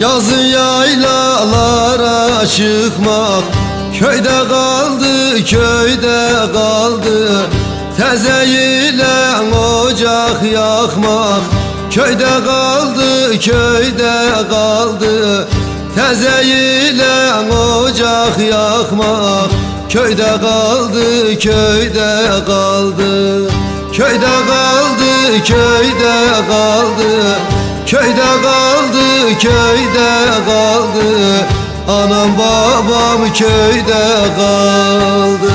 Yazın yaylalara çıkmak köyde kaldı, köyde kaldı. Teze ile ocak yakmak köyde kaldı, köyde kaldı. Teze ile ocak yakmak köyde kaldı, köyde kaldı. Köyde kaldı, köyde kaldı. Köyde kaldı, köyde kaldı. Anam babam köyde kaldı.